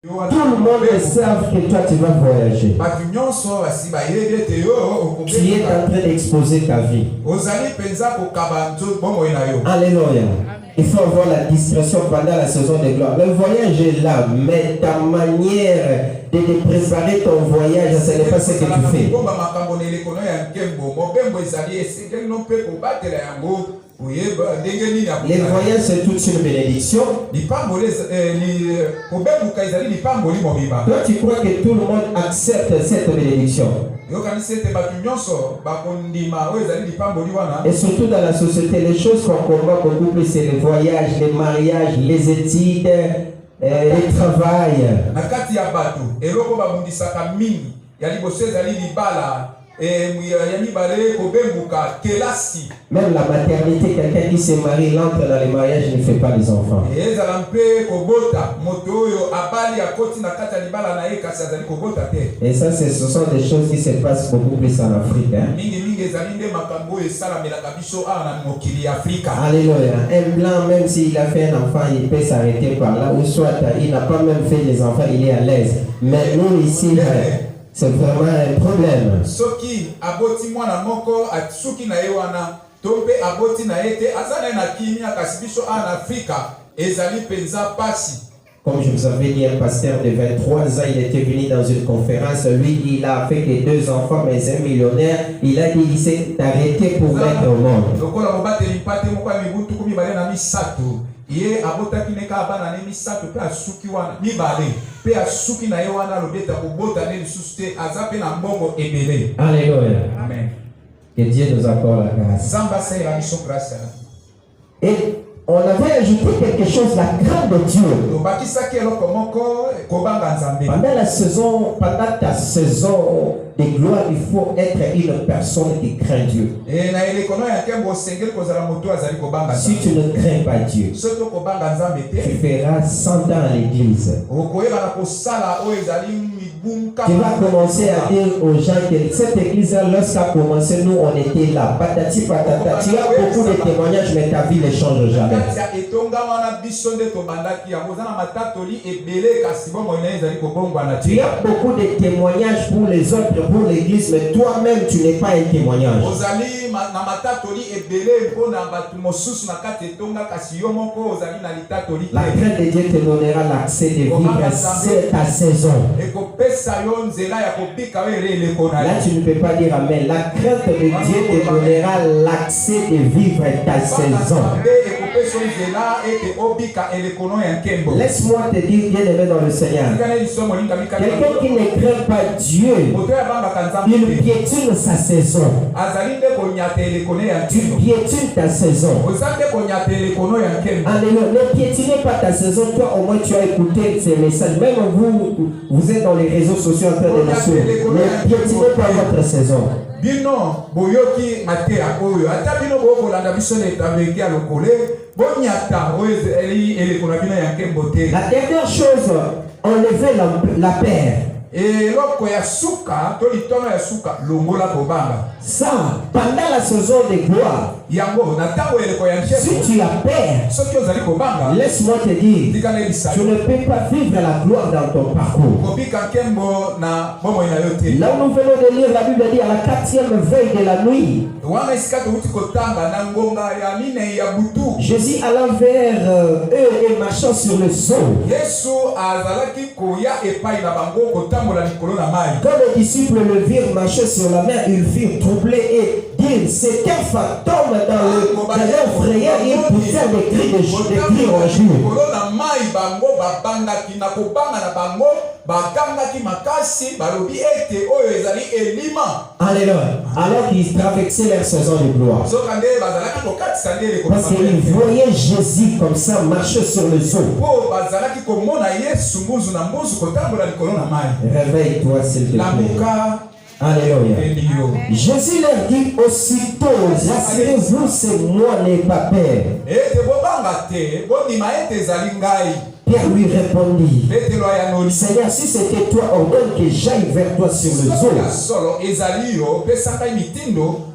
Tout le monde sait que toi tu vas voyager. Tu es en train d'exposer ta vie. Alléluia. Il faut avoir la discrétion pendant la saison de gloire. Le voyage est là, mais ta manière de te préparer ton voyage, ce n'est pas ce que tu fais. Les voyages, c'est toute une bénédiction. Toi, tu crois que tout le monde accepte cette bénédiction. Et surtout dans la société, les choses qu'on combat beaucoup plus, c'est les voyages, les mariages, les études, le travail. Même la maternité, quelqu'un qui se marie, l'entre dans les mariages, ne fait pas les enfants. Et ça, ce sont des choses qui se passent beaucoup plus en Afrique. Hein? Alléluia. Un blanc, même s'il a fait un enfant, il peut s'arrêter par là. Ou soit il n'a pas même fait les enfants, il est à l'aise. Mais nous ici, c'est vraiment un problème. Comme je vous avais dit, un pasteur de 23 ans, il était venu dans une conférence. Lui, il a fait que 2 enfants, mais c'est un millionnaire. Il a dit, il s'est arrêté pour mettre au monde. Alléluia. Amen. Que Dieu nous accorde la grâce. Et on avait ajouté quelque chose, la crainte de Dieu. Pendant la saison, pendant ta saison de gloire, il faut être une personne qui craint Dieu. Si tu ne crains pas Dieu, tu feras 100 ans à l'église. Tu vas commencer à dire aux gens que cette église-là, lorsqu'elle a commencé, nous on était là. Patati patata. Tu as beaucoup de témoignages, mais ta vie ne change jamais. Tu as beaucoup de témoignages pour les autres, pour l'église, mais toi-même tu n'es pas un témoignage. La crainte de Dieu te donnera l'accès de vivre ta saison. Là tu ne peux pas dire amen. La crainte de Dieu te donnera l'accès de vivre ta saison. Laisse-moi te dire, bien-aimé dans le Seigneur, quelqu'un qui ne craint pas Dieu, il piétine sa saison. Tu piétines ta saison. Alléluia. Ne piétinez pas ta saison. Toi, au moins, tu as écouté ces messages. Même vous êtes dans les réseaux sociaux en train de le suivre. Ne piétinez pas votre saison. La dernière chose, enlever la paire. Ça, pendant la saison de gloire, si tu as peur, laisse-moi te dire, tu ne peux pas vivre la gloire dans ton parcours. Là où nous venons de lire, la Bible dit à la 4e veille de la nuit, Jésus allant vers eux et marchant sur le sol. Quand les disciples le virent marcher sur la mer, ils furent troublés et dirent, c'est un fantôme dans leur frayeur. Ils poussèrent des cris de joie. Alléluia. Alors qu'ils traversaient leur saison de gloire. Parce qu'ils voyaient Jésus comme ça marcher sur le sol. Réveille-toi s'il te plaît. Alléluia. Jésus leur dit aussitôt, rassurez-vous, c'est moi, n'ayez pas peur. Pierre lui répondit, Seigneur, si c'était toi, ordonne que j'aille vers toi sur les eaux.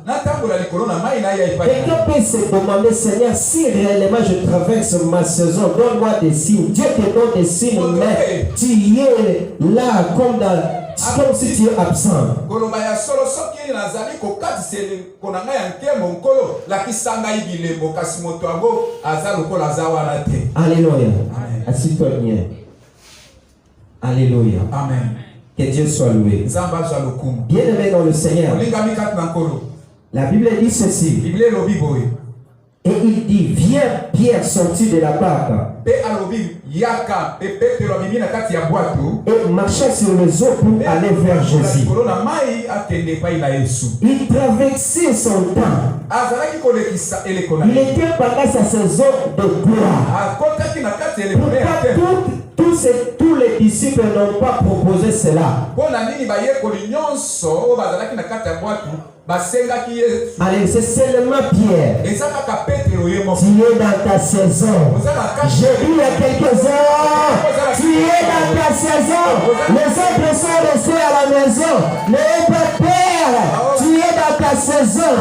Quelqu'un peut se demander, Seigneur, si réellement je traverse ma saison, donne-moi des signes. Dieu te donne des signes, mais tu es là comme si tu es absent. Alléluia. Assis-toi bien. Alléluia. Amen. Que Dieu soit loué. Bien-aimé dans le Seigneur. La Bible dit ceci. Et il dit, viens Pierre sorti de la barque. Et marcha sur les eaux pour aller vers Jésus. Il traversait son temps. Il était pendant sa saison de gloire. Tous les disciples n'ont pas proposé cela. Allez, c'est seulement Pierre. Tu es dans ta saison. J'ai dit il y a quelques heures, tu es dans ta saison. Les autres sont restés à la maison. N'ayez pas peur. Tu es dans ta saison.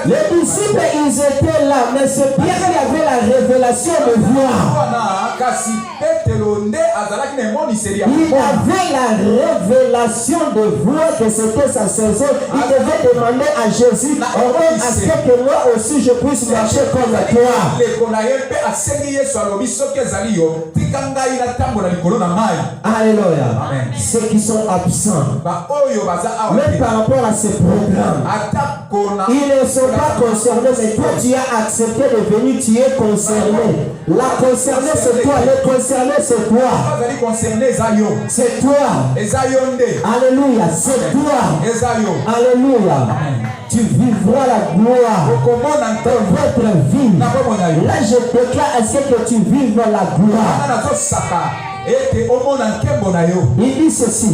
Les disciples, ils étaient là, mais c'est Pierre qui avait la révélation de voir. Il avait la révélation de voir que c'était sa saison. Il devait demander à Jésus, ordonne à ce que moi aussi je puisse marcher comme toi. Alléluia. Ceux qui sont absents, même par rapport à ces programmes, ils ne sont pas concernés, mais toi tu as accepté de venir, tu es concerné. La concernée c'est toi, le concerné c'est toi. C'est toi. Alléluia, c'est toi. Alléluia. Tu vivras la gloire dans votre vie. Là je déclare à ce que tu vives la gloire. Il dit ceci.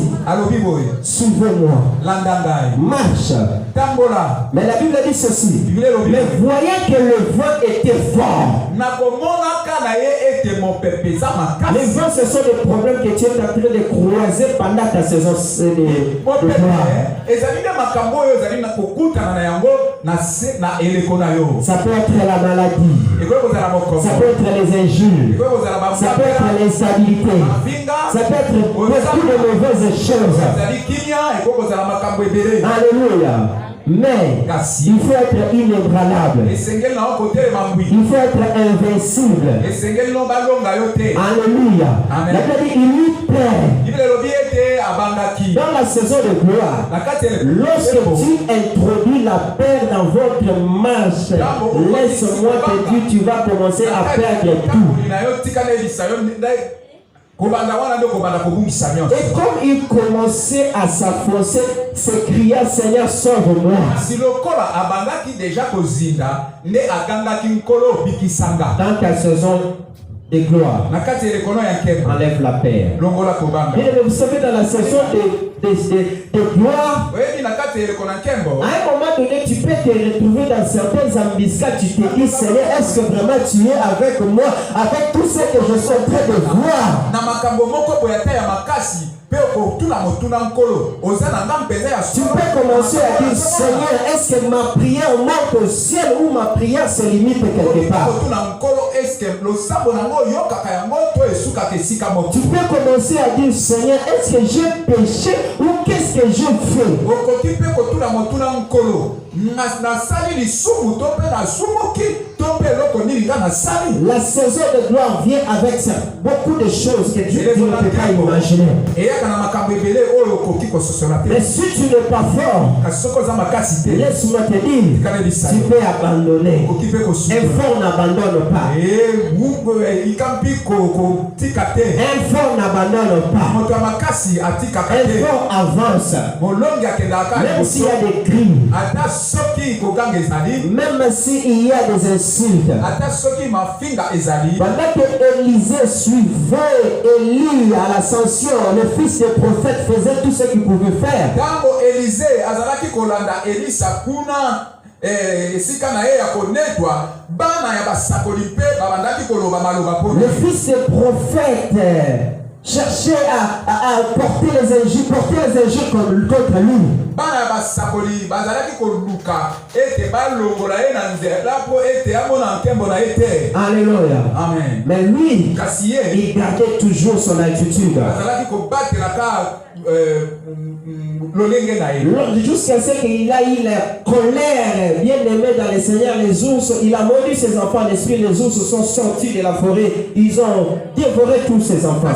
Suivez-moi. Marche. Mais la Bible dit ceci. Mais voyant que le vent était fort. Les vents, ce sont des problèmes que tu es en train de croiser pendant ta saison de gloire. Ça peut être la maladie. Ça peut être les injures. Ça peut être l'instabilité. Ça peut être beaucoup de mauvaises choses. Alléluia. Mais il faut être inébranlable. Il faut être invincible. Alléluia. La Bible dit il eut peur. Dans la saison de gloire, lorsque tu introduis la paix dans votre marche, laisse-moi te dire, tu vas commencer à perdre tout. Et comme il commençait à s'affoncer, s'écria, Seigneur, sauve-moi. Dans ta saison de gloire, enlève la paix. Et vous savez, dans la saison de gloire, à un moment donné, tu peux te retrouver dans certaines embuscades. Tu te dis, Seigneur, est-ce que vraiment tu es avec moi, avec tout ce que je suis en train de voir? Tu peux commencer à dire, Seigneur, est-ce que ma prière monte au ciel ou ma prière se limite quelque part? Tu peux commencer à dire, Seigneur, est-ce que j'ai péché ou qu'est-ce que j'ai fait? La saison de gloire vient avec ça. Beaucoup de choses que tu ne peux pas imaginer. Mais si tu n'es pas fort, laisse-moi te dire, tu peux abandonner. Un fort n'abandonne pas. Un fort n'abandonne pas. Un fort avance. Même s'il y a des crimes, même s'il y a des insultes. Pendant que Élisée suivait Élie à l'ascension, le fils du prophète faisait tout ce qu'il pouvait faire. Le fils des prophètes cherchait à porter les injures contre lui. Alléluia. Amen. Mais lui, il gardait toujours son attitude. Jusqu'à ce qu'il a eu la colère, bien aimé dans le Seigneur, les ours, il a mordu ses enfants d'esprit, les ours sont sortis de la forêt, ils ont dévoré tous ses enfants.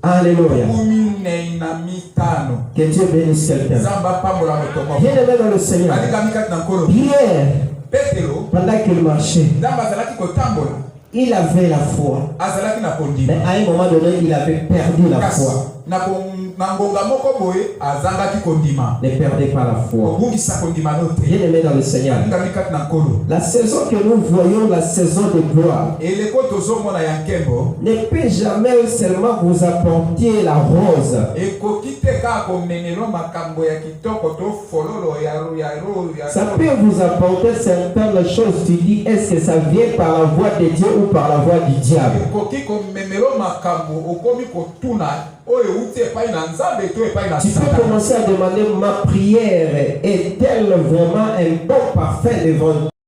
Alléluia. Que Dieu bénisse quelqu'un. Bien aimé dans le Seigneur. Pierre, pendant qu'il marchait, il avait la foi. Mais à un moment donné, il avait perdu la foi. Ne perdez pas la foi. Bien aimé dans le Seigneur. La saison que nous voyons, la saison de gloire, ne peut jamais seulement vous apporter la rose. Ça peut vous apporter certaines choses. Tu dis, est-ce que ça vient par la voix de Dieu ou par la voix du diable? Tu peux commencer à demander, ma prière est-elle vraiment un bon parfait devant Dieu?